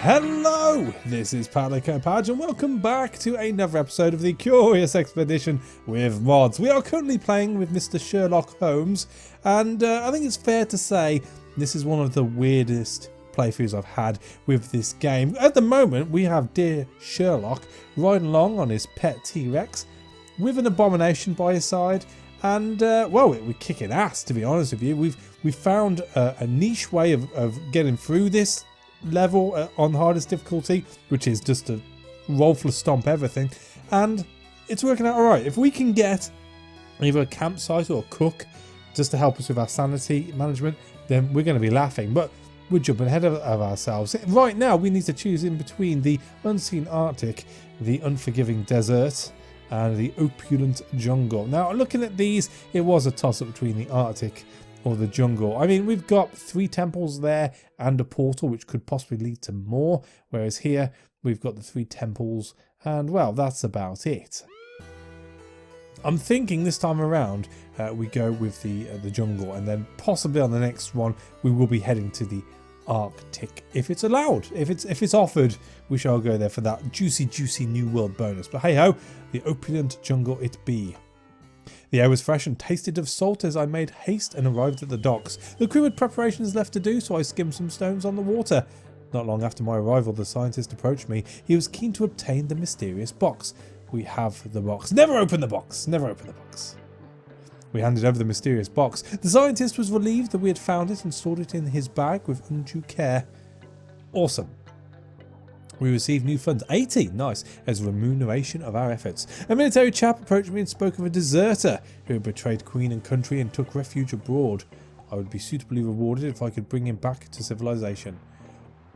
Hello, this is Palico Padge and welcome back to another episode of the Curious Expedition with Mods. We are currently playing with Mr. Sherlock Holmes, and I think it's fair to say this is one of the weirdest playthroughs I've had with this game. At the moment, we have dear Sherlock riding along on his pet T-Rex with an abomination by his side, and well, we're kicking ass, to be honest with you. We've found a niche way of getting through this level on hardest difficulty, which is just to roll for stomp everything, and it's working out alright. If we can get either a campsite or a cook just to help us with our sanity management, then we're going to be laughing, but we're jumping ahead of ourselves. Right now we need to choose in between the unseen Arctic, the unforgiving desert, and the opulent jungle. Now, looking at these, it was a toss-up between the Arctic or the jungle. I mean, we've got 3 temples there and a portal which could possibly lead to more, whereas here we've got the 3 temples and, well, that's about it. I'm thinking this time around we go with the jungle, and then possibly on the next one we will be heading to the Arctic if it's allowed. If it's offered, we shall go there for that juicy new world bonus. But hey ho, the opulent jungle it be. The air was fresh and tasted of salt as I made haste and arrived at the docks. The crew had preparations left to do, so I skimmed some stones on the water. Not long after my arrival, the scientist approached me. He was keen to obtain the mysterious box. We have the box. Never open the box! Never open the box. We handed over the mysterious box. The scientist was relieved that we had found it and stored it in his bag with undue care. Awesome. We received new funds, 80, nice, as remuneration of our efforts. A military chap approached me and spoke of a deserter who had betrayed Queen and country and took refuge abroad. I would be suitably rewarded if I could bring him back to civilization.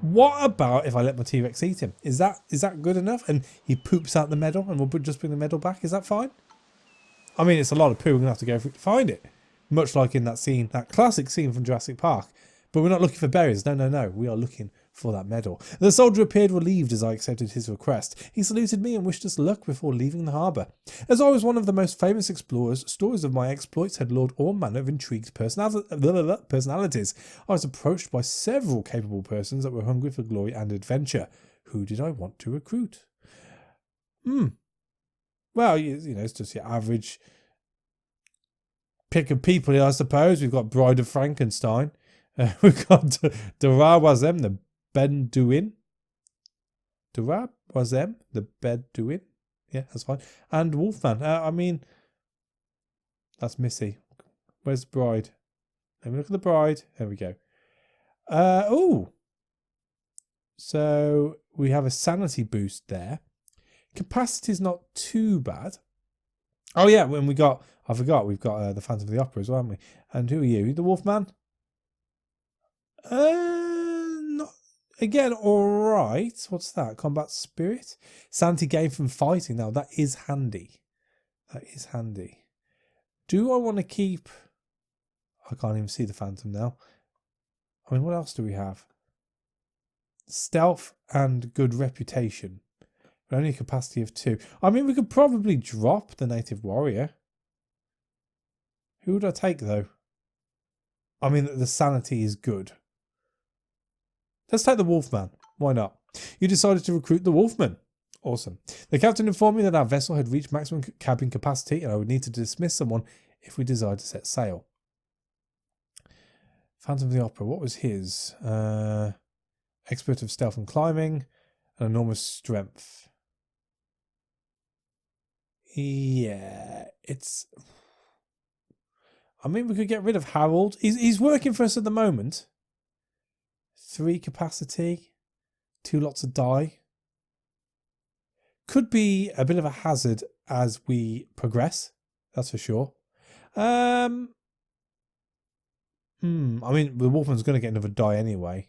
What about if I let my T-Rex eat him? Is that good enough? And he poops out the medal and we'll just bring the medal back? Is that fine? I mean, it's a lot of poo. We're going to have to go to find it. Much like in that scene, that classic scene from Jurassic Park. But we're not looking for berries. No. We are looking for that medal. The soldier appeared relieved as I accepted his request. He saluted me and wished us luck before leaving the harbour. As I was one of the most famous explorers, stories of my exploits had lured all manner of intrigued personalities. I was approached by several capable persons that were hungry for glory and adventure. Who did I want to recruit? Well, you know, it's just your average pick of people here, I suppose. We've got Bride of Frankenstein. We've got Dara Wazem, the Bedouin. Dara Wazem, the Bedouin. Yeah, that's fine. And Wolfman. I mean, that's Missy. Where's the bride? Let me look at the bride. There we go. Oh. So we have a sanity boost there. Capacity is not too bad. Oh yeah, when I forgot, we've got the Phantom of the Opera as well, haven't we? And who are you? The Wolfman? Not again. All right. What's that? Combat spirit, sanity gained from fighting. Now that is handy. That is handy. Do I want to keep? I can't even see the Phantom now. I mean, what else do we have? Stealth and good reputation. But only a capacity of 2. I mean, we could probably drop the native warrior. Who would I take though? I mean, the sanity is good. Let's take the Wolfman. Why not? You decided to recruit the Wolfman. Awesome. The captain informed me that our vessel had reached maximum cabin capacity and I would need to dismiss someone if we desired to set sail. Phantom of the Opera. What was his? Expert of stealth and climbing. And enormous strength. Yeah, it's... I mean, we could get rid of Harold. He's working for us at the moment. 3 capacity. 2 lots of die. Could be a bit of a hazard as we progress. That's for sure. I mean, the Wolfman's going to get another die anyway.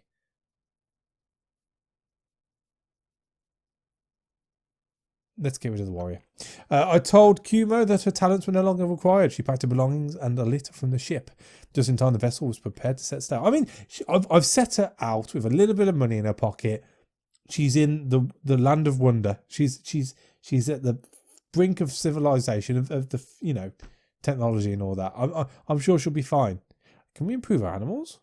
Let's get rid of the warrior. I told Kumo that her talents were no longer required. She packed her belongings and a litter from the ship. Just in time, the vessel was prepared to set sail. I mean, I've set her out with a little bit of money in her pocket. She's in the land of wonder. She's at the brink of civilization, of the, you know, technology and all that. I'm sure she'll be fine. Can we improve our animals?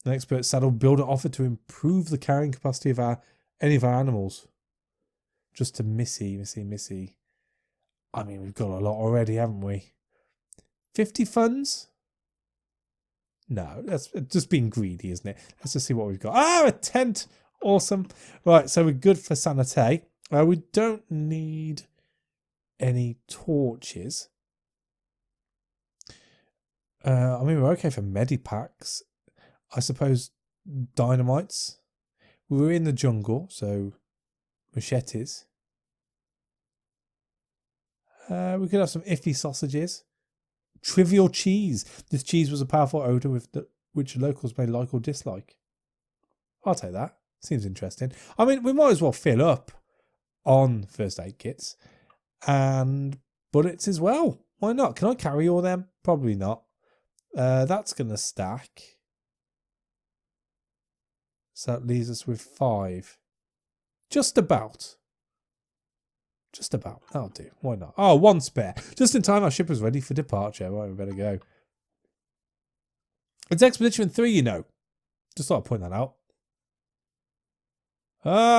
An expert saddle builder offered to improve the carrying capacity of any of our animals. Just to Missy. I mean, we've got a lot already, haven't we? 50 funds? No, that's just being greedy, isn't it? Let's just see what we've got. Ah, a tent. Awesome. Right, so we're good for sanité. We don't need any torches. I mean, we're okay for medipacks. I suppose dynamites. We were in the jungle, so machetes. We could have some iffy sausages. Trivial cheese. This cheese was a powerful odour which locals may like or dislike. I'll take that. Seems interesting. I mean, we might as well fill up on first aid kits and bullets as well. Why not? Can I carry all them? Probably not. That's going to stack. So that leaves us with 5. Just about. That'll do. Why not? Oh, 1 spare. Just in time, our ship is ready for departure. Right, we better go. It's Expedition 3, you know. Just thought I'd point that out.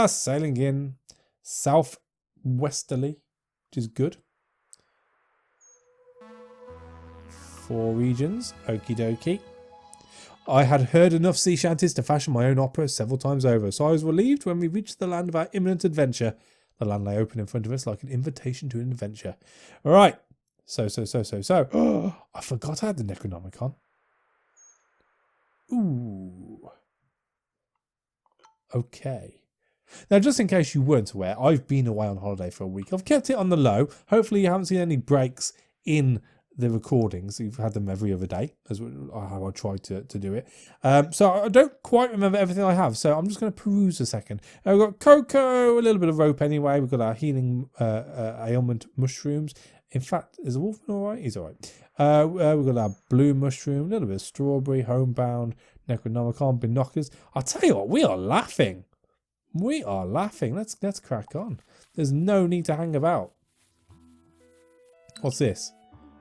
Sailing in southwesterly, which is good. 4 regions. Okie dokie. I had heard enough sea shanties to fashion my own opera several times over, so I was relieved when we reached the land of our imminent adventure. The land lay open in front of us like an invitation to an adventure. All right. So. Oh, I forgot I had the Necronomicon. Ooh. Okay. Now, just in case you weren't aware, I've been away on holiday for a week. I've kept it on the low. Hopefully you haven't seen any breaks in the recordings. You've had them every other day, as how I try to do it. So I don't quite remember everything I have, so I'm just going to peruse a second. We've got cocoa, a little bit of rope anyway. We've got our healing ailment mushrooms. In fact, is the wolfman all right? He's all right. We've got our blue mushroom, a little bit of strawberry, homebound, Necronomicon, binoculars. I'll tell you what, we are laughing. Let's crack on. There's no need to hang about. What's this?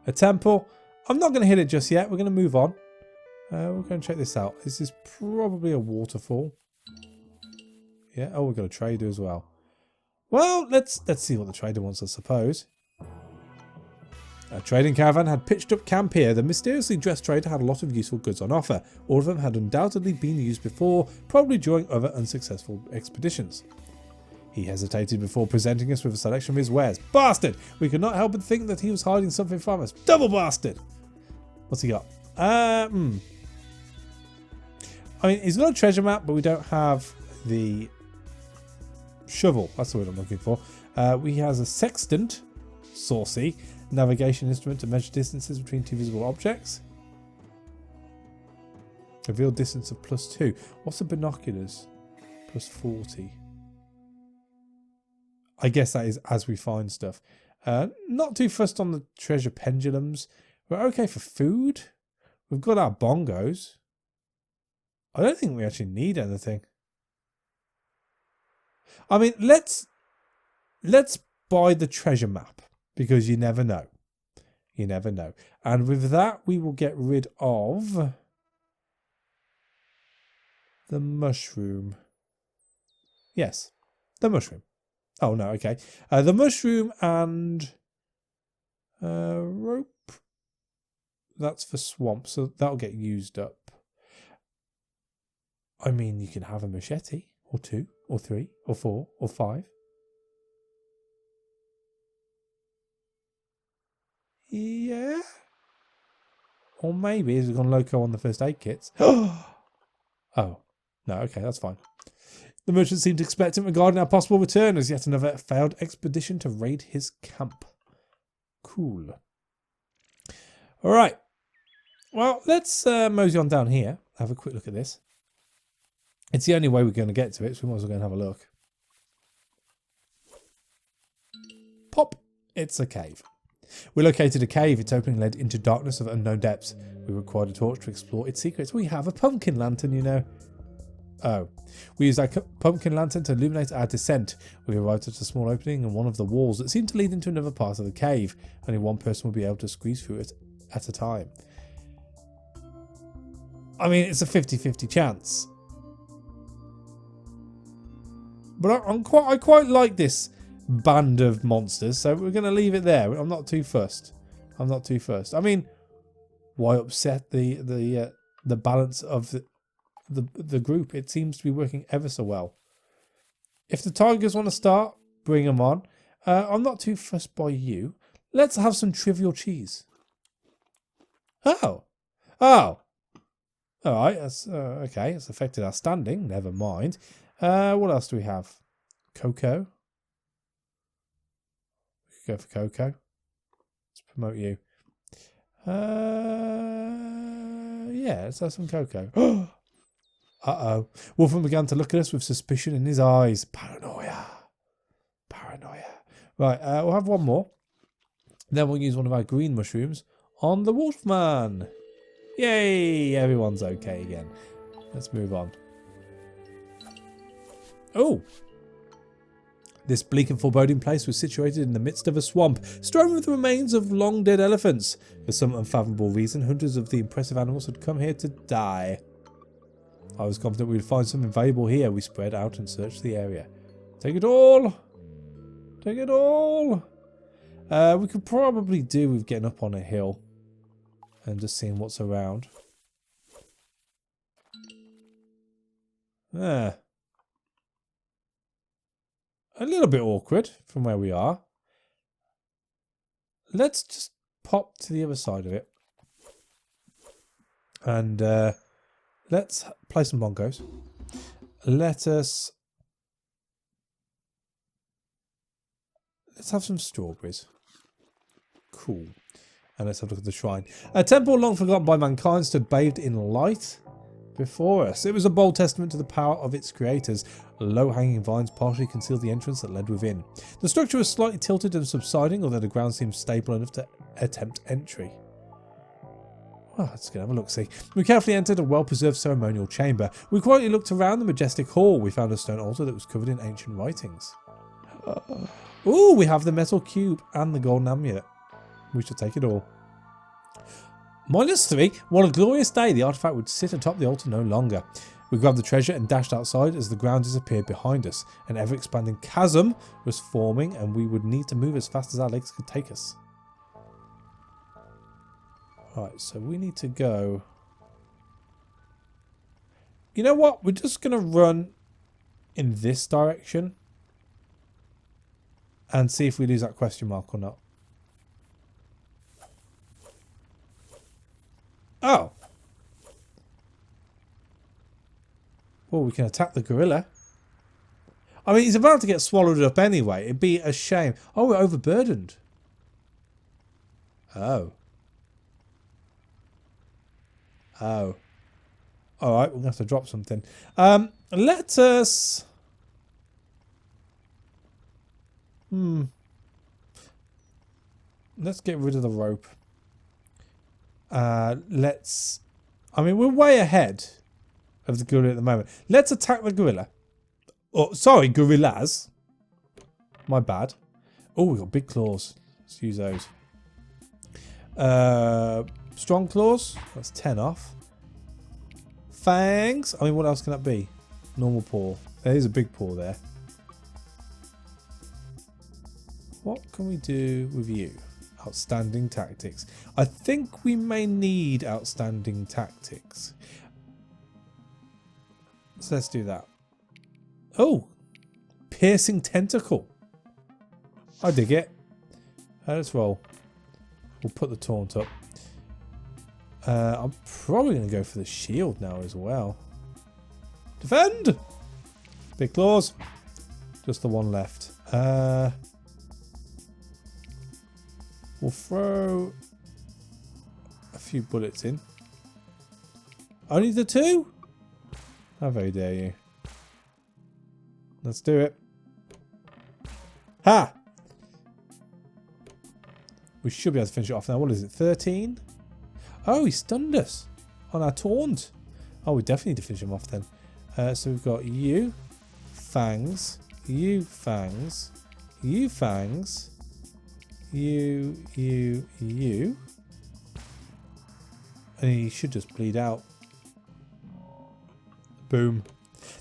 A temple. I'm not going to hit it just yet. We're going to move on. We're going to check this out. This is probably a waterfall. Yeah. Oh, we've got a trader as well. Well, let's see what the trader wants, I suppose. A trading caravan had pitched up camp here. The mysteriously dressed trader had a lot of useful goods on offer. All of them had undoubtedly been used before, probably during other unsuccessful expeditions. He hesitated before presenting us with a selection of his wares. Bastard! We could not help but think that he was hiding something from us. Double bastard! What's he got? I mean, he's got a treasure map, but we don't have the shovel. That's the word I'm looking for. He has a sextant, saucy, navigation instrument to measure distances between 2 visible objects. Reveal distance of +2. What's the binoculars? +40. I guess that is as we find stuff. Not too fussed on the treasure pendulums. We're okay for food. We've got our bongos. I don't think we actually need anything. I mean, let's buy the treasure map, because you never know. You never know. And with that, we will get rid of the mushroom. Yes, the mushroom. Oh, no, okay. The mushroom and rope. That's for swamp, so that'll get used up. I mean, you can have a machete, or 2, or 3, or 4, or 5. Yeah. Or maybe, as we've gone loco on the first aid kits. Oh, no, okay, that's fine. The merchant seemed expectant regarding our possible return as yet another failed expedition to raid his camp. Cool. All right. Well, let's mosey on down here. Have a quick look at this. It's the only way we're going to get to it, so we might as well go and have a look. Pop. It's a cave. We located a cave. Its opening led into darkness of unknown depths. We required a torch to explore its secrets. We have a pumpkin lantern, you know. Oh. We used our pumpkin lantern to illuminate our descent. We arrived at a small opening in one of the walls that seemed to lead into another part of the cave. Only one person would be able to squeeze through it at a time. I mean, it's a 50-50 chance. But I quite like this band of monsters, so we're going to leave it there. I'm not too fussed. I'm not too fussed. I mean, why upset the balance of the group? It seems to be working ever so well. If the tigers want to start, bring them on. I'm not too fussed by you. Let's have some trivial cheese. Oh. All right. That's okay. It's affected our standing. Never mind. What else do we have? Cocoa. We could go for cocoa. Let's promote you. Yeah, let's have some cocoa. Uh-oh. Wolfman began to look at us with suspicion in his eyes. Paranoia. Right, we'll have one more. Then we'll use one of our green mushrooms on the Wolfman. Yay! Everyone's okay again. Let's move on. Oh! This bleak and foreboding place was situated in the midst of a swamp, strewn with the remains of long-dead elephants. For some unfathomable reason, hundreds of the impressive animals had come here to die. I was confident we would find something valuable here. We spread out and searched the area. Take it all! Take it all! We could probably do with getting up on a hill and just seeing what's around. A little bit awkward from where we are. Let's just pop to the other side of it. And let's play some bongos. Let's have some strawberries. Cool. And let's have a look at the shrine. A temple long forgotten by mankind stood bathed in light before us. It was a bold testament to the power of its creators. Low-hanging vines partially concealed the entrance that led within. The structure was slightly tilted and subsiding, although the ground seemed stable enough to attempt entry. Oh, let's go have a look-see. We carefully entered a well-preserved ceremonial chamber. We quietly looked around the majestic hall. We found a stone altar that was covered in ancient writings. Ooh, we have the metal cube and the golden amulet. We should take it all. -3. What a glorious day. The artifact would sit atop the altar no longer. We grabbed the treasure and dashed outside as the ground disappeared behind us. An ever-expanding chasm was forming and we would need to move as fast as our legs could take us. Right, so we need to go... You know what? We're just going to run in this direction and see if we lose that question mark or not. Oh. Well, we can attack the gorilla. I mean, he's about to get swallowed up anyway. It'd be a shame. Oh, we're overburdened. Oh. Oh. Alright, we're going to have to drop something. Let us... Let's get rid of the rope. Let's... I mean, we're way ahead of the gorilla at the moment. Let's attack the gorilla. Oh, sorry, gorillas. My bad. Oh, we've got big claws. Let's use those. Strong claws. That's 10 off. Fangs. I mean, what else can that be? Normal paw. There's a big paw there. What can we do with you? Outstanding tactics. I think we may need outstanding tactics. So let's do that. Oh! Piercing tentacle. I dig it. Let's roll. We'll put the taunt up. I'm probably going to go for the shield now as well. Defend! Big claws. Just the one left. We'll throw a few bullets in. Only the 2? How very dare you. Let's do it. Ha! We should be able to finish it off now. What is it? 13? Oh, he stunned us on our taunt. Oh, we definitely need to finish him off then. So we've got you, fangs, you, fangs, you, fangs, you. And he should just bleed out. Boom.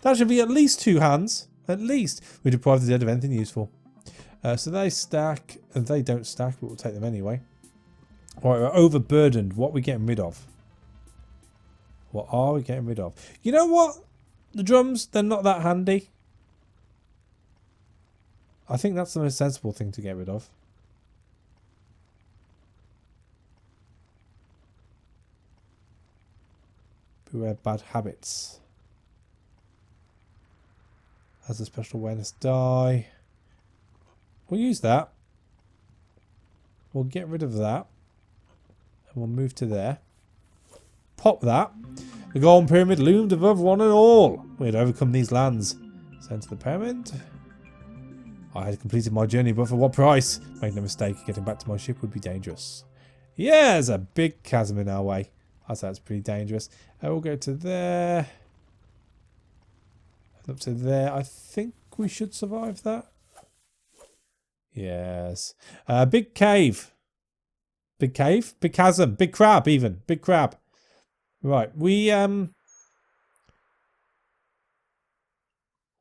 That should be at least 2 hands. At least. We deprive the dead of anything useful. So they stack, and they don't stack, but we'll take them anyway. Alright, we're overburdened. What are we getting rid of? What are we getting rid of? You know what? The drums, they're not that handy. I think that's the most sensible thing to get rid of. Beware bad habits. Has a special awareness die. We'll use that. We'll get rid of that. And we'll move to there. Pop that. The golden pyramid loomed above one and all. We had overcome these lands. Sent to the pyramid. I had completed my journey, but for what price? Make no mistake, getting back to my ship would be dangerous. Yeah, there's a big chasm in our way. I say that's pretty dangerous. We'll go to there. And up to there. I think we should survive that. Yes. Big cave. Big cave? Big chasm. Big crab even. Big crab. Right. We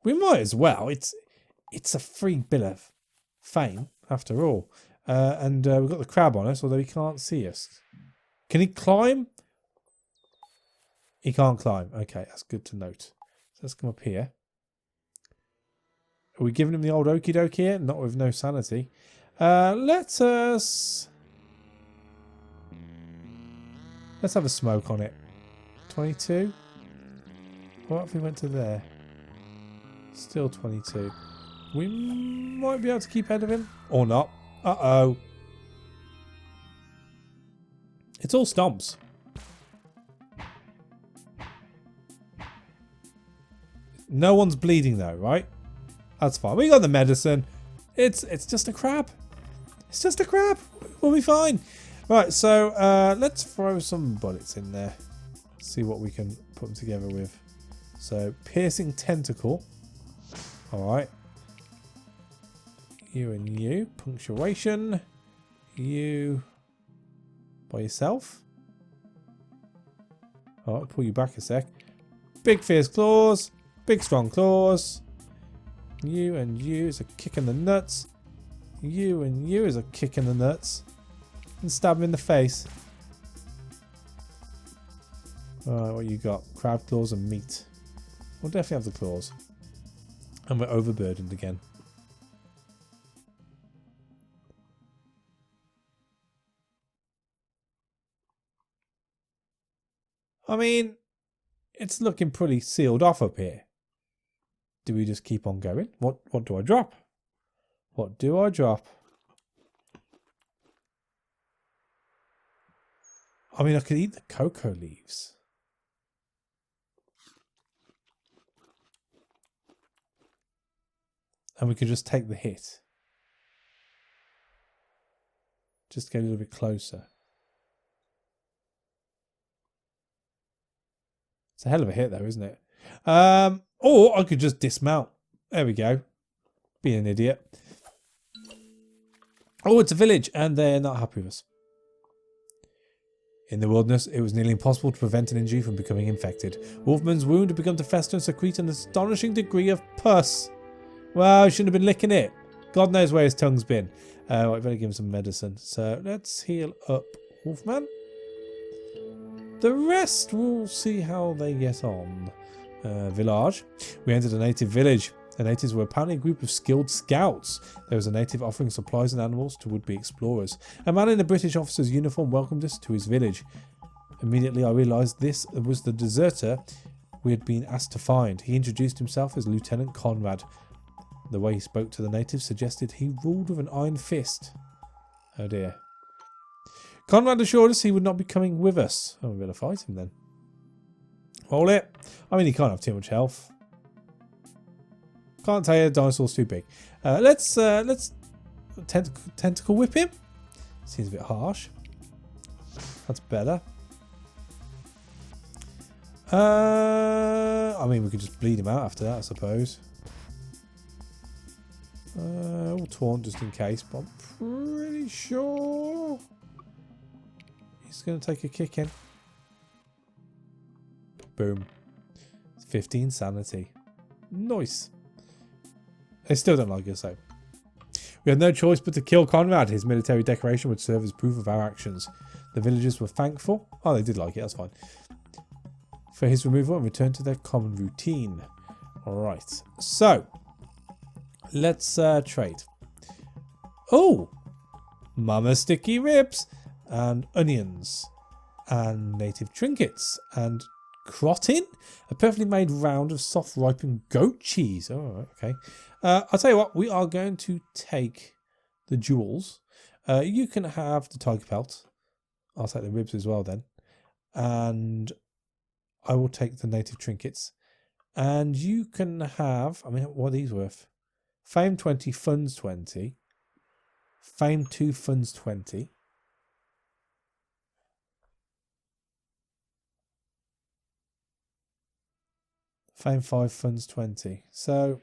might as well. It's a free bill of fame after all. And we've got the crab on us, although he can't see us. Can he climb? He can't climb. Okay, that's good to note. So let's come up here. Are we giving him the old okie dokie here? Not with no sanity. Let's have a smoke on it. 22. What if we went to there? Still 22. We might be able to keep ahead of him. Or not. Uh-oh. It's all stomps. No one's bleeding though, right? That's fine. We got the medicine. It's just a crab. It's just a crab. We'll be fine. Right, so let's throw some bullets in there. See what we can put them together with. So, piercing tentacle. Alright. You and you. Punctuation. You by yourself. Alright, pull you back a sec. Big fierce claws. Big strong claws. You and you is a kick in the nuts. You and you is a kick in the nuts. And stab him in the face. Alright, what you got? Crab claws and meat. We'll definitely have the claws. And we're overburdened again. I mean, it's looking pretty sealed off up here. Do we just keep on going? What do I drop? What do I drop? I mean, I could eat the cocoa leaves. And we could just take the hit. Just get a little bit closer. It's a hell of a hit though, isn't it? Or I could just dismount. There we go. Being an idiot. Oh, it's a village and they're not happy with us. In the wilderness, it was nearly impossible to prevent an injury from becoming infected. Wolfman's wound had begun to fester and secrete an astonishing degree of pus. Well, he shouldn't have been licking it. God knows where his tongue's been. I better give him some medicine. So let's heal up Wolfman. The rest, we'll see how they get on. Village. We entered a native village. The natives were apparently a group of skilled scouts. There was a native offering supplies and animals to would-be explorers. A man in a British officer's uniform welcomed us to his village. Immediately I realised this was the deserter we had been asked to find. He introduced himself as Lieutenant Conrad. The way he spoke to the natives suggested he ruled with an iron fist. Oh dear. Conrad assured us he would not be coming with us. Oh, we better fight him then. Roll it. I mean, he can't have too much health. Can't tell you, the dinosaur's too big. Let's tentacle whip him. Seems a bit harsh. That's better. I mean, we could just bleed him out after that, I suppose. We'll taunt just in case, but I'm pretty sure he's going to take a kick in. Boom. His 15 sanity. Nice. They still don't like us though. We had no choice but to kill Conrad. His military decoration would serve as proof of our actions. The villagers were thankful. Oh, they did like it. That's fine. For his removal and return to their common routine. Alright. So, let's trade. Oh! Mama sticky ribs. And onions. And native trinkets. And crottin? A perfectly made round of soft ripened goat cheese. Oh, okay. I'll tell you what. We are going to take the jewels. You can have the tiger pelt. I'll take the ribs as well then. And I will take the native trinkets. And you can have... I mean, what are these worth? Fame 20, funds 20. Fame 2, funds 20. Fame 5, funds 20. So...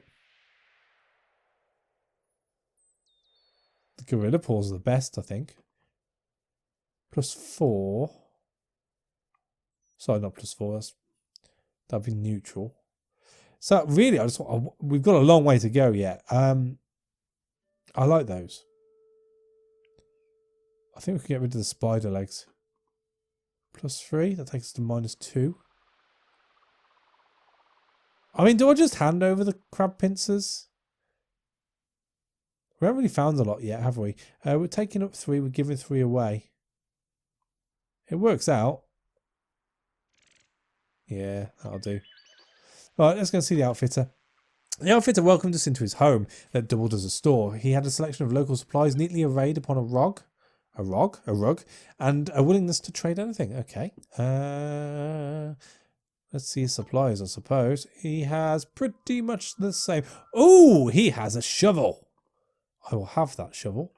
the gorilla paws are the best, I think. Plus 4. Sorry, not plus 4. That'd be neutral. So really, we've got a long way to go yet. I like those. I think we can get rid of the spider legs. Plus 3. That takes us to minus 2. I mean, do I just hand over the crab pincers? We haven't really found a lot yet, have we? We're taking up 3. We're giving 3 away. It works out. Yeah, that'll do. Right, let's go and see the outfitter. The outfitter welcomed us into his home that doubled as a store. He had a selection of local supplies neatly arrayed upon a rug, and a willingness to trade anything. Okay. Let's see his supplies, I suppose. He has pretty much the same. Oh, he has a shovel. I will have that shovel.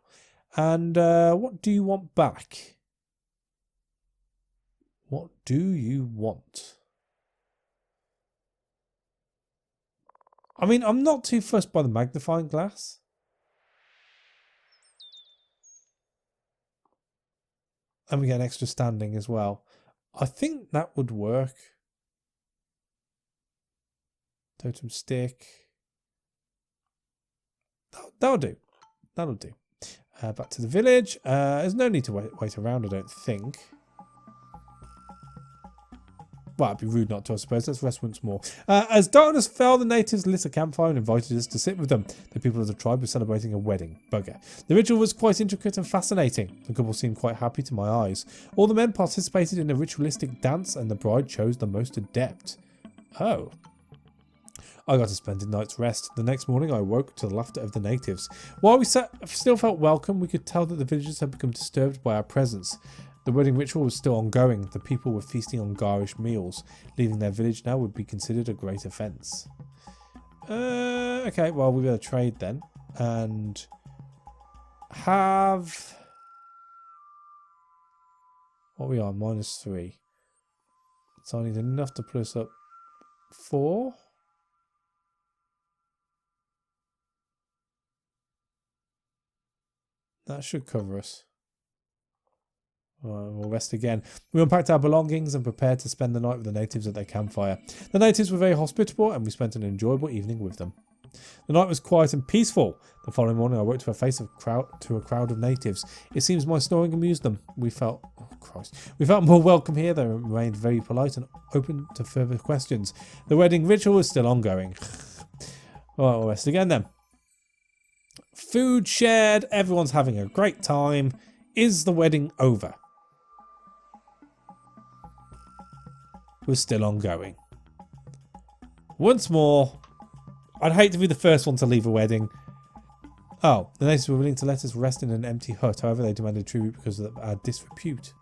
And what do you want back? What do you want? I mean, I'm not too fussed by the magnifying glass. And we get an extra standing as well. I think that would work. Totem stick. That'll do. That'll do. Back to the village. There's no need to wait around, I don't think. Well, it'd be rude not to, I suppose. Let's rest once more. As darkness fell, the natives lit a campfire and invited us to sit with them. The people of the tribe were celebrating a wedding. Bugger. The ritual was quite intricate and fascinating. The couple seemed quite happy to my eyes. All the men participated in a ritualistic dance and the bride chose the most adept. Oh. I got a splendid night's rest. The next morning I awoke to the laughter of the natives. While we still felt welcome, we could tell that the villagers had become disturbed by our presence. The wedding ritual was still ongoing. The people were feasting on garish meals. Leaving their village now would be considered a great offence. Okay, well, we better trade then. And have... what are we on? Minus 3. So I need enough to plus up 4. That should cover us. We'll rest again. We unpacked our belongings and prepared to spend the night with the natives at their campfire. The natives were very hospitable and we spent an enjoyable evening with them. The night was quiet and peaceful. The following morning I woke to a crowd of natives. It seems my snoring amused them. We felt more welcome here. They remained very polite and open to further questions. The wedding ritual is still ongoing. Well, we'll rest again then. Food shared. Everyone's having a great time. Is the wedding over? We're still ongoing. Once more. I'd hate to be the first one to leave a wedding. Oh, the natives were willing to let us rest in an empty hut. However, they demanded tribute because of our disrepute.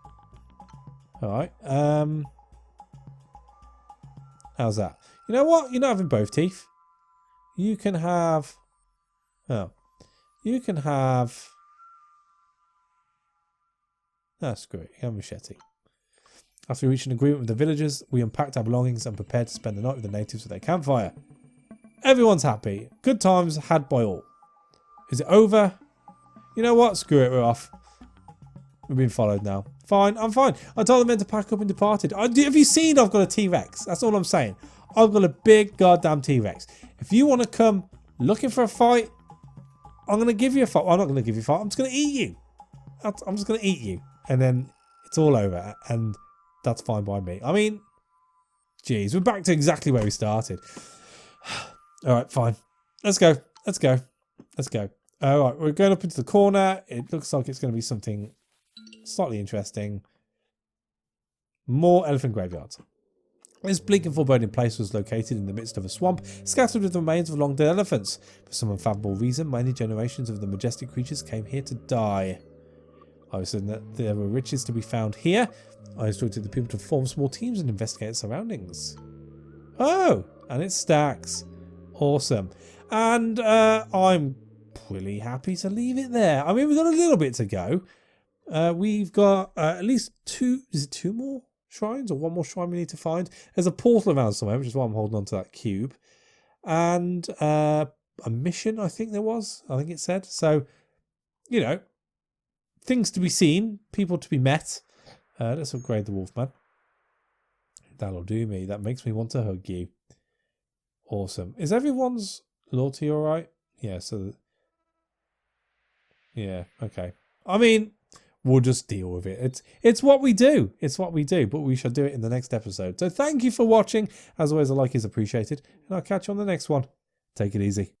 Alright. How's that? You know what? You're not having both teeth. You can have... oh. You can have... ah, screw it. You have a machete. After we reached an agreement with the villagers, we unpacked our belongings and prepared to spend the night with the natives at their campfire. Everyone's happy. Good times had by all. Is it over? You know what? Screw it. We're off. We're being followed now. Fine. I'm fine. I told the men to pack up and departed. Have you seen I've got a T-Rex? That's all I'm saying. I've got a big goddamn T-Rex. If you want to come looking for a fight, I'm going to give you a fight. Well, I'm not going to give you a fight. I'm just going to eat you. I'm just going to eat you. And then it's all over. And that's fine by me. I mean, geez, we're back to exactly where we started. All right, fine. Let's go. Let's go. Let's go. All right, we're going up into the corner. It looks like it's going to be something slightly interesting. More elephant graveyards. This bleak and foreboding place was located in the midst of a swamp, scattered with the remains of long-dead elephants. For some unfathomable reason, many generations of the majestic creatures came here to die. I was saying that there were riches to be found here. I instructed the people to form small teams and investigate surroundings. Oh, and it stacks. Awesome. And I'm pretty happy to leave it there. I mean, we've got a little bit to go. We've got at least two more shrines, or one more shrine we need to find. There's a portal around somewhere, which is why I'm holding on to that cube. And a mission, I think there was. I think it said. So, you know, things to be seen, people to be met. Let's upgrade the Wolfman. That'll do me. That makes me want to hug you. Awesome. Is everyone's loyalty all right? Yeah, so... yeah, okay. I mean, we'll just deal with it. It's what we do. It's what we do, but we shall do it in the next episode. So thank you for watching. As always, a like is appreciated, and I'll catch you on the next one. Take it easy.